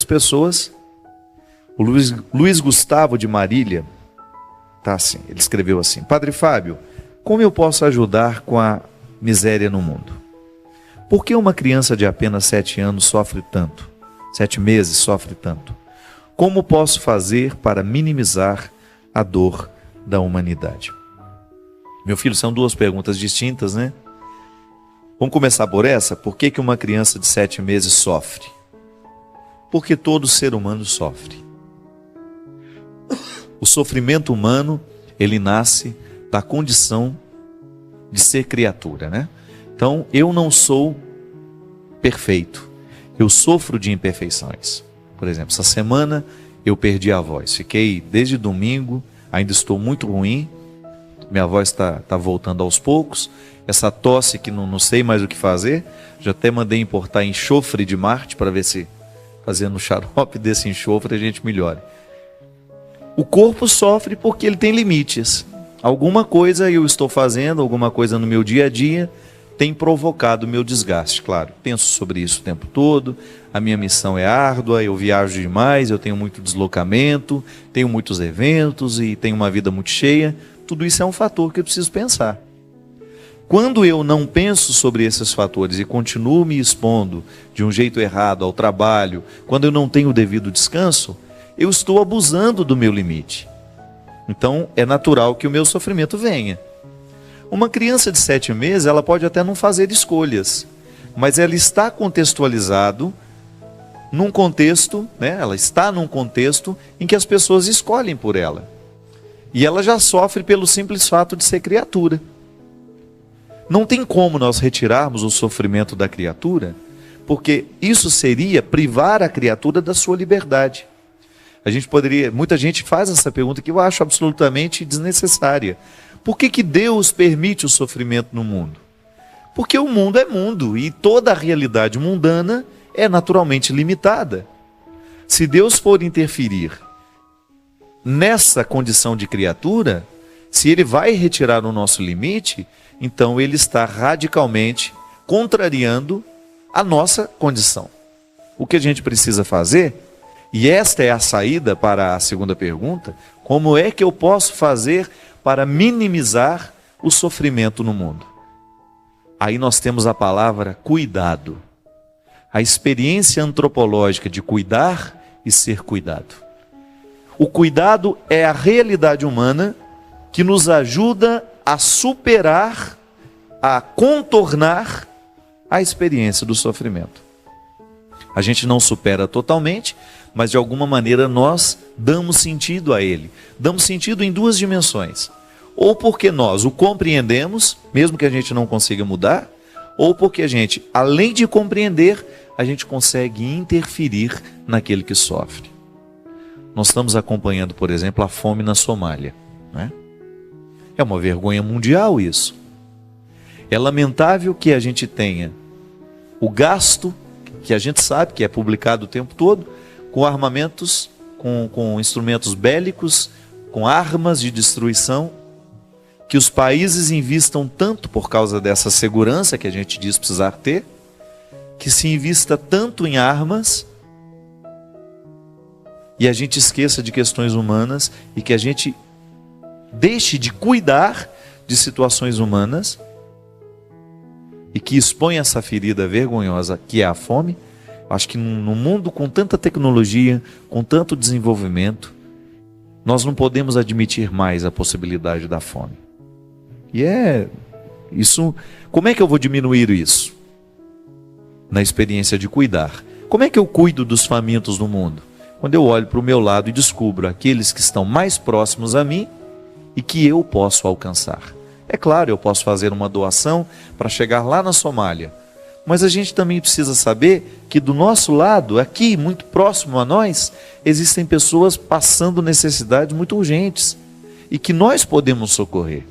pessoas. O Luiz Gustavo de Marília, tá assim, ele escreveu assim: Padre Fábio, como eu posso ajudar com a miséria no mundo? Por que uma criança de apenas 7 anos sofre tanto? 7 meses sofre tanto? Como posso fazer para minimizar a dor da humanidade? Meu filho, são 2 perguntas distintas, né? Vamos começar por essa. Por que uma criança de 7 meses sofre? Porque todo ser humano sofre. O sofrimento humano, ele nasce da condição de ser criatura, né? Então, eu não sou perfeito. Eu sofro de imperfeições. Por exemplo, essa semana eu perdi a voz. Fiquei desde domingo, ainda estou muito ruim. Minha voz está voltando aos poucos. Essa tosse que não sei mais o que fazer. Já até mandei importar enxofre de Marte para ver se fazendo xarope desse enxofre a gente melhora. O corpo sofre porque ele tem limites. Alguma coisa eu estou fazendo, alguma coisa no meu dia a dia tem provocado o meu desgaste. Claro, penso sobre isso o tempo todo, a minha missão é árdua, eu viajo demais, eu tenho muito deslocamento, tenho muitos eventos e tenho uma vida muito cheia. Tudo isso é um fator que eu preciso pensar. Quando eu não penso sobre esses fatores e continuo me expondo de um jeito errado ao trabalho, quando eu não tenho o devido descanso, eu estou abusando do meu limite. Então, é natural que o meu sofrimento venha. Uma criança de 7 meses, ela pode até não fazer escolhas, mas ela está contextualizado num contexto, né? Ela está num contexto em que as pessoas escolhem por ela. E ela já sofre pelo simples fato de ser criatura. Não tem como nós retirarmos o sofrimento da criatura, porque isso seria privar a criatura da sua liberdade. Muita gente faz essa pergunta que eu acho absolutamente desnecessária. Por que Deus permite o sofrimento no mundo? Porque o mundo é mundo e toda a realidade mundana é naturalmente limitada. Se Deus for interferir nessa condição de criatura, se Ele vai retirar o nosso limite, então Ele está radicalmente contrariando a nossa condição. O que a gente precisa fazer, e esta é a saída para a segunda pergunta: como é que eu posso fazer para minimizar o sofrimento no mundo? Aí nós temos a palavra cuidado. A experiência antropológica de cuidar e ser cuidado. O cuidado é a realidade humana que nos ajuda a superar, a contornar a experiência do sofrimento. A gente não supera totalmente, mas de alguma maneira nós damos sentido a ele. Damos sentido em 2 dimensões. Ou porque nós o compreendemos, mesmo que a gente não consiga mudar, ou porque a gente, além de compreender, a gente consegue interferir naquele que sofre. Nós estamos acompanhando, por exemplo, a fome na Somália, né? É uma vergonha mundial isso. É lamentável que a gente tenha o gasto, que a gente sabe que é publicado o tempo todo, com armamentos, com instrumentos bélicos, com armas de destruição, que os países invistam tanto por causa dessa segurança que a gente diz precisar ter, que se invista tanto em armas, e a gente esqueça de questões humanas, e que a gente deixe de cuidar de situações humanas, e que expõe essa ferida vergonhosa que é a fome. Acho que num mundo com tanta tecnologia, com tanto desenvolvimento, nós não podemos admitir mais a possibilidade da fome. E isso, como é que eu vou diminuir isso? Na experiência de cuidar. Como é que eu cuido dos famintos no mundo? Quando eu olho para o meu lado e descubro aqueles que estão mais próximos a mim e que eu posso alcançar. É claro, eu posso fazer uma doação para chegar lá na Somália, mas a gente também precisa saber que do nosso lado, aqui, muito próximo a nós, existem pessoas passando necessidades muito urgentes e que nós podemos socorrer.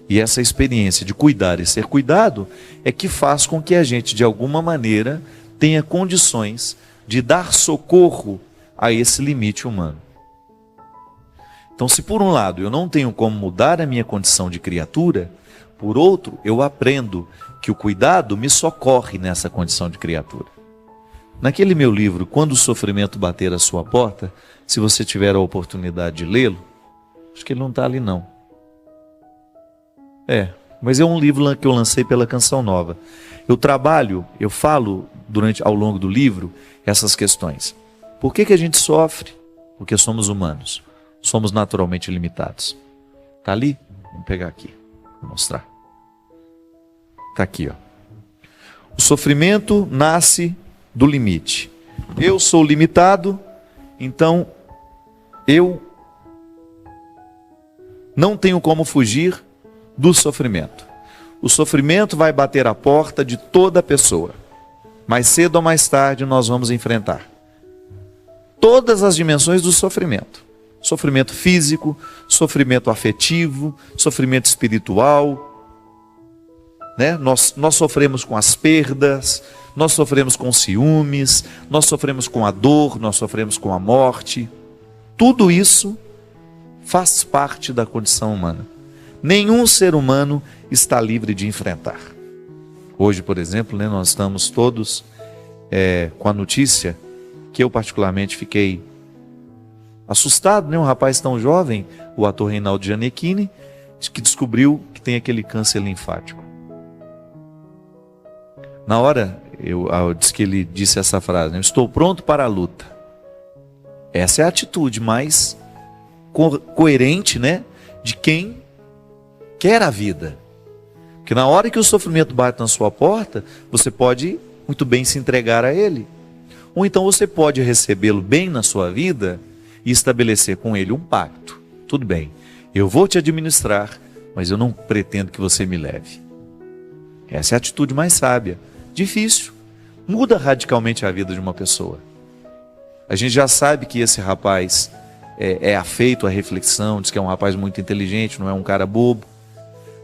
E essa experiência de cuidar e ser cuidado é que faz com que a gente, de alguma maneira, tenha condições de dar socorro a esse limite humano. Então, se por um lado eu não tenho como mudar a minha condição de criatura, por outro, eu aprendo que o cuidado me socorre nessa condição de criatura. Naquele meu livro, Quando o Sofrimento Bater a Sua Porta, se você tiver a oportunidade de lê-lo, acho que ele não está ali não. Mas é um livro que eu lancei pela Canção Nova. Eu falo ao longo do livro essas questões. Por que a gente sofre? Porque somos humanos. Somos naturalmente limitados. Está ali? Vamos pegar aqui. Vou mostrar. Está aqui, ó. O sofrimento nasce do limite. Eu sou limitado, então eu não tenho como fugir do sofrimento. O sofrimento vai bater a porta de toda pessoa. Mais cedo ou mais tarde nós vamos enfrentar todas as dimensões do sofrimento. Sofrimento físico, sofrimento afetivo, sofrimento espiritual. Né? Nós sofremos com as perdas, nós sofremos com ciúmes, nós sofremos com a dor, nós sofremos com a morte. Tudo isso faz parte da condição humana. Nenhum ser humano está livre de enfrentar. Hoje, por exemplo, né, nós estamos todos com a notícia que eu particularmente fiquei assustado, né? Um rapaz tão jovem, o ator Reinaldo Gianecchini, que descobriu que tem aquele câncer linfático. Na hora, eu disse que ele disse essa frase, né? Estou pronto para a luta. Essa é a atitude mais coerente, né, de quem quer a vida. Porque na hora que o sofrimento bate na sua porta, você pode muito bem se entregar a ele. Ou então você pode recebê-lo bem na sua vida e estabelecer com ele um pacto. Tudo bem, eu vou te administrar, mas eu não pretendo que você me leve. Essa é a atitude mais sábia. Difícil. Muda radicalmente a vida de uma pessoa. A gente já sabe que esse rapaz é afeito à reflexão, diz que é um rapaz muito inteligente, não é um cara bobo.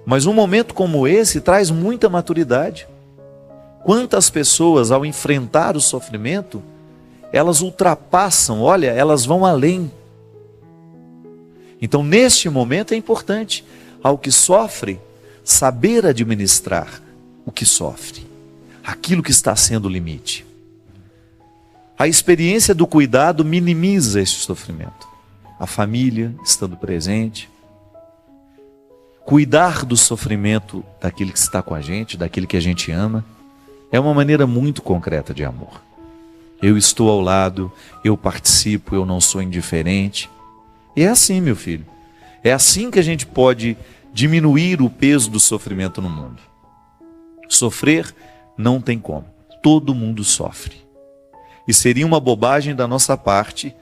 Mas um momento como esse traz muita maturidade. Quantas pessoas, ao enfrentar o sofrimento, elas ultrapassam, olha, elas vão além. Então, neste momento é importante, ao que sofre, saber administrar o que sofre, aquilo que está sendo o limite. A experiência do cuidado minimiza esse sofrimento. A família estando presente, cuidar do sofrimento daquele que está com a gente, daquele que a gente ama, é uma maneira muito concreta de amor. Eu estou ao lado, eu participo, eu não sou indiferente. E é assim, meu filho. É assim que a gente pode diminuir o peso do sofrimento no mundo. Sofrer não tem como. Todo mundo sofre. E seria uma bobagem da nossa parte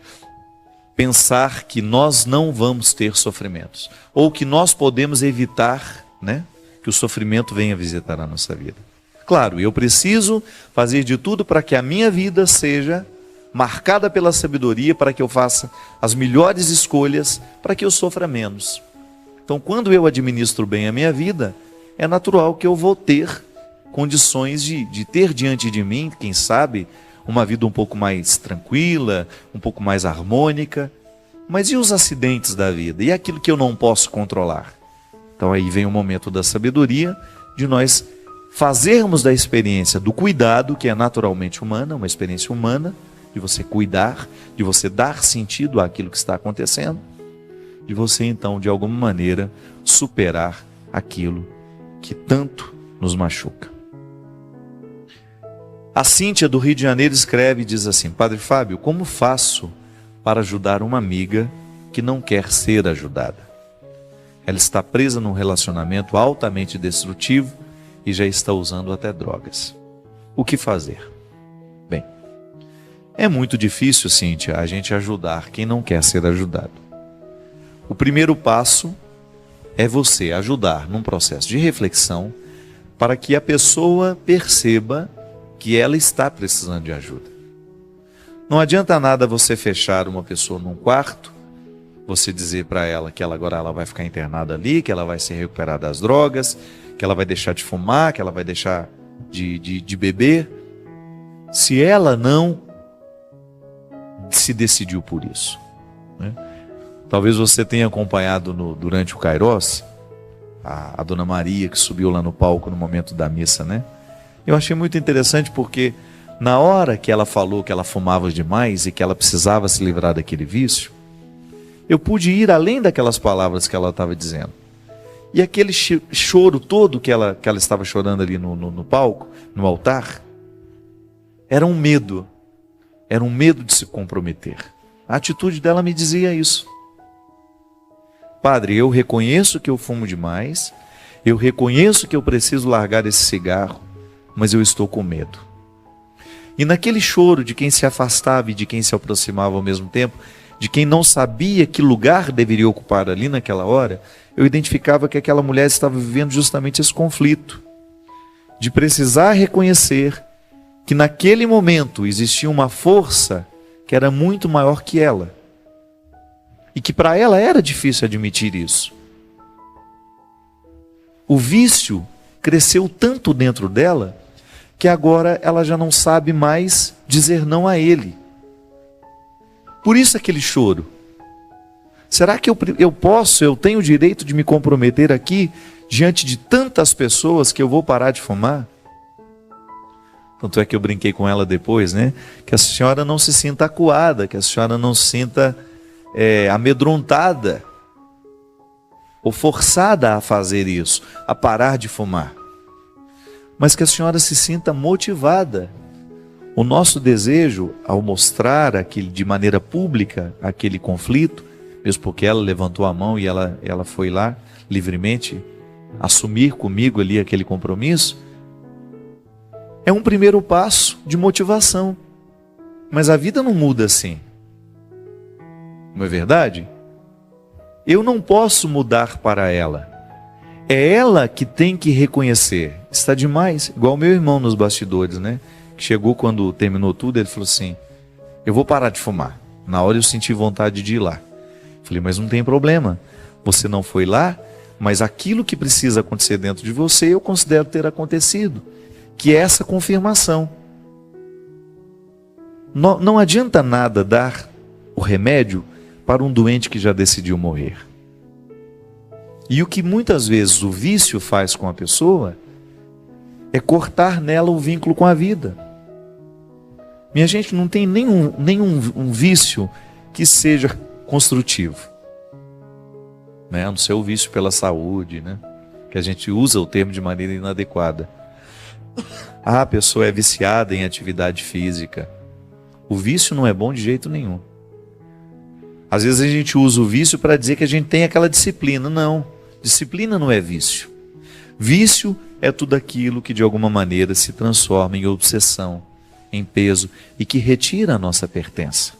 pensar que nós não vamos ter sofrimentos. Ou que nós podemos evitar, né, que o sofrimento venha visitar a nossa vida. Claro, eu preciso fazer de tudo para que a minha vida seja marcada pela sabedoria, para que eu faça as melhores escolhas, para que eu sofra menos. Então, quando eu administro bem a minha vida, é natural que eu vou ter condições de ter diante de mim, quem sabe, uma vida um pouco mais tranquila, um pouco mais harmônica. Mas e os acidentes da vida? E aquilo que eu não posso controlar? Então aí vem o momento da sabedoria, de nós fazermos da experiência do cuidado, que é naturalmente humana, uma experiência humana, de você cuidar, de você dar sentido àquilo que está acontecendo, de você então, de alguma maneira, superar aquilo que tanto nos machuca. A Cíntia do Rio de Janeiro escreve e diz assim: Padre Fábio, como faço para ajudar uma amiga que não quer ser ajudada? Ela está presa num relacionamento altamente destrutivo e já está usando até drogas. O que fazer? Bem, é muito difícil, Cíntia, a gente ajudar quem não quer ser ajudado. O primeiro passo é você ajudar num processo de reflexão para que a pessoa perceba que ela está precisando de ajuda. Não adianta nada você fechar uma pessoa num quarto, você dizer para ela que agora ela vai ficar internada ali, que ela vai se recuperar das drogas, que ela vai deixar de fumar, que ela vai deixar de beber, se ela não se decidiu por isso, né? Talvez você tenha acompanhado durante o Kairos, a Dona Maria que subiu lá no palco no momento da missa, né? Eu achei muito interessante porque Na hora que ela falou que ela fumava demais e que ela precisava se livrar daquele vício, eu pude ir além daquelas palavras que ela estava dizendo. E aquele choro todo que ela estava chorando ali no palco, no altar, era um medo de se comprometer. A atitude dela me dizia isso. Padre, eu reconheço que eu fumo demais, eu reconheço que eu preciso largar esse cigarro, mas eu estou com medo. E naquele choro de quem se afastava e de quem se aproximava ao mesmo tempo, de quem não sabia que lugar deveria ocupar ali naquela hora, eu identificava que aquela mulher estava vivendo justamente esse conflito, de precisar reconhecer que naquele momento existia uma força que era muito maior que ela, e que para ela era difícil admitir isso. O vício cresceu tanto dentro dela, que agora ela já não sabe mais dizer não a ele. Por isso aquele choro. Será que eu tenho o direito de me comprometer aqui, diante de tantas pessoas, que eu vou parar de fumar? Tanto é que eu brinquei com ela depois, né? Que a senhora não se sinta acuada, que a senhora não se sinta amedrontada, ou forçada a fazer isso, a parar de fumar. Mas que a senhora se sinta motivada. O nosso desejo, ao mostrar de maneira pública aquele conflito, mesmo porque ela levantou a mão e ela foi lá livremente assumir comigo ali aquele compromisso, é um primeiro passo de motivação. Mas a vida não muda assim. Não é verdade? Eu não posso mudar para ela. É ela que tem que reconhecer. Está demais. Igual o meu irmão nos bastidores, né? Que chegou quando terminou tudo, ele falou assim: eu vou parar de fumar. Na hora eu senti vontade de ir lá. Falei, mas não tem problema. Você não foi lá, mas aquilo que precisa acontecer dentro de você, eu considero ter acontecido. Que é essa confirmação. Não adianta nada dar o remédio para um doente que já decidiu morrer. E o que muitas vezes o vício faz com a pessoa é cortar nela o vínculo com a vida. Minha gente, não tem nenhum vício que seja construtivo, né? A não ser o vício pela saúde, né? Que a gente usa o termo de maneira inadequada. A pessoa é viciada em atividade física. O vício não é bom de jeito nenhum. Às vezes a gente usa o vício para dizer que a gente tem aquela disciplina. Não, disciplina não é vício. Vício é tudo aquilo que de alguma maneira se transforma em obsessão, em peso e que retira a nossa pertença.